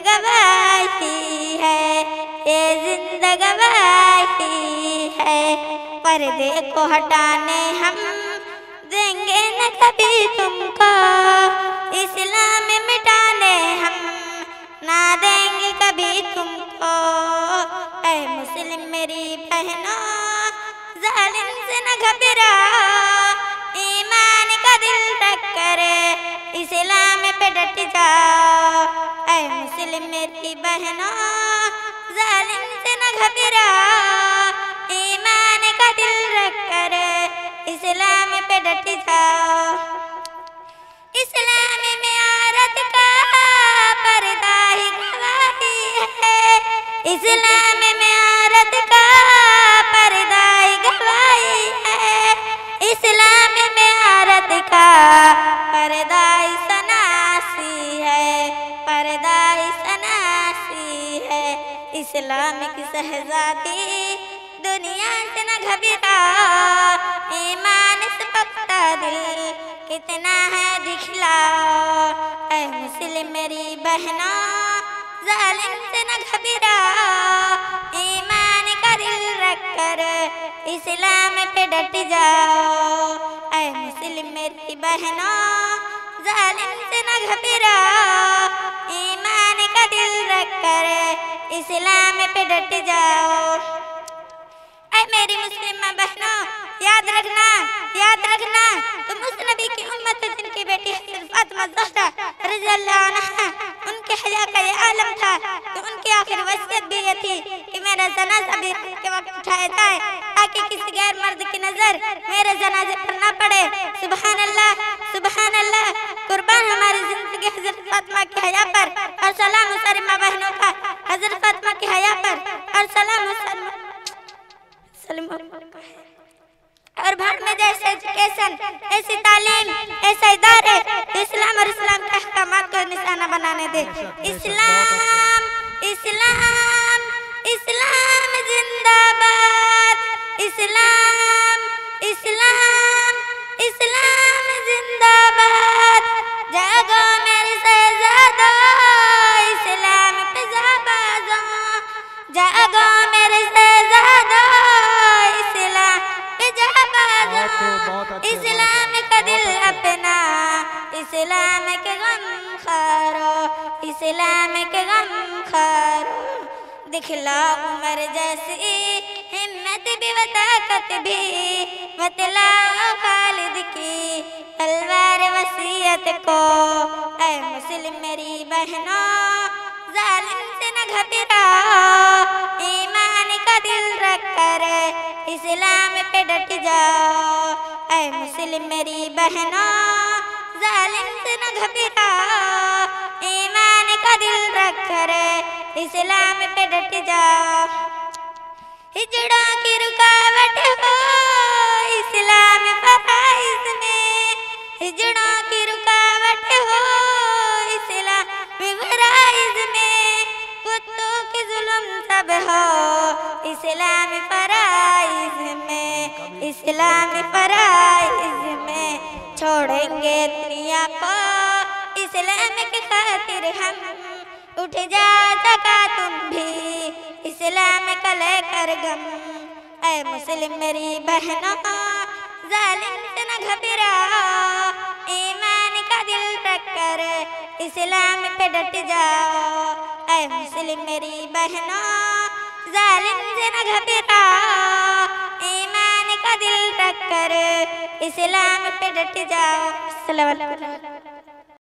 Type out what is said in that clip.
गवाही है, ये जिंदा गवाही है। पर्दे को हटाने हम देंगे न कभी तुमको, इस्लाम मिटाने हम ना देंगे कभी तुमको। ऐ मुस्लिम मेरी बहनों, जालिम से न घबराओ, ईमान का दिल रख कर इस्लाम पे डट जाओ। ऐ मुस्लिम मेरी बहनों, जालिम से न घबराओ, ईमान का दिल रख कर इस्लाम पे डट जाओ। इस्लाम में औरत का पर्दा ही गवाही है, इस्लाम में औरत का पर्दा ही गवाही है। इस्लाम में औरत का पर्दा ही सनासी है, पर्दा ही सनासी है। इस्लामिक शहजादी दुनिया से न घबराओ, ईमान से पक्का दिल कितना है दिखलाओ। ऐ मुस्लिम मेरी बहनों, जालिम से न घबराओ, ईमान का दिल रख कर इस्लाम पे डट जाओ। ऐ मुस्लिम मेरी बहनों, जालिम से न घबराओ, ईमान का दिल रख कर इस्लाम पे डट जाओ। ऐ मेरी मुस्लिम बहनों, याद रखना तुम उस नबी की उम्मत हो जिनकी बेटी हज़रत फातिमा ज़हरा रज़ियल्लाहु अन्हा, उनके हया का ये आलम था। तो उनकी आखिर वसीयत भी ये थी कि मेरा जनाजा भी के वक्त उठाया जाए, ताकि किसी गैर मर्द की नजर मेरे जनाजे पर ना पड़े। सुभान अल्लाह, सुभान अल्लाह। कुर्बान हमारी जिंदगी हज़रत फातिमा की हया पर, और सलाम उस सारी माँ बहनों का हज़रत फातिमा की हया पर, और सलाम उस और भारत में जैसे एजुकेशन, ऐसी तालीम, ऐसे इदारे इस्लाम और इस्लाम के अहकामात को निशाना बनाने दे। इस्लाम इस्लाम इस्लाम जिंदाबाद, इस्लाम इस्लाम इस्लाम जिंदाबाद। जागो मेरे शहजादो, इस्लाम पे जाबाजो, जागो मेरे शहजादो, इस्लाम पे जाबाजो। इस्लाम का दिल अपना, इस्लाम के गम खारो, इस्लाम के गम खारो। दिखलाओ उमर जैसी हिम्मत भी व ताकत भी, बतलाओ खालिद की तलवार वसीयत को। ऐ मुस्लिम मेरी बहनों, जालिम से न घबराओ, ईमान का दिल रख कर इस्लाम पे डट जाओ। ऐ मुस्लिम मेरी बहनों, जालिम से न घबराओ, ईमान का दिल रख कर इस्लाम पे डट जाओ। हिजड़ों की रुकावट हो इस्लाम फराइज़ में, हिजड़ों की रुकावट हो इस्लाम फराइज़ में। कुत्तों की जुल्म सब हो इस्लाम फराइज़ में, इस्लाम फराइज़ में। छोड़ेंगे दुनिया को इस्लाम की खातिर हम, उठ जा सका तुम भी इस्लाम का लेकर गम। ऐ मुस्लिम मेरी बहनों, जालिम से न घबराओ, ईमान का दिल रख कर इस्लाम पे डट जाओ। ऐ मुस्लिम मेरी बहनों, जालिम से न घबराओ, ईमान का दिल रख कर इस्लाम पे डट जाओ। अस्सलाम वालेकुम।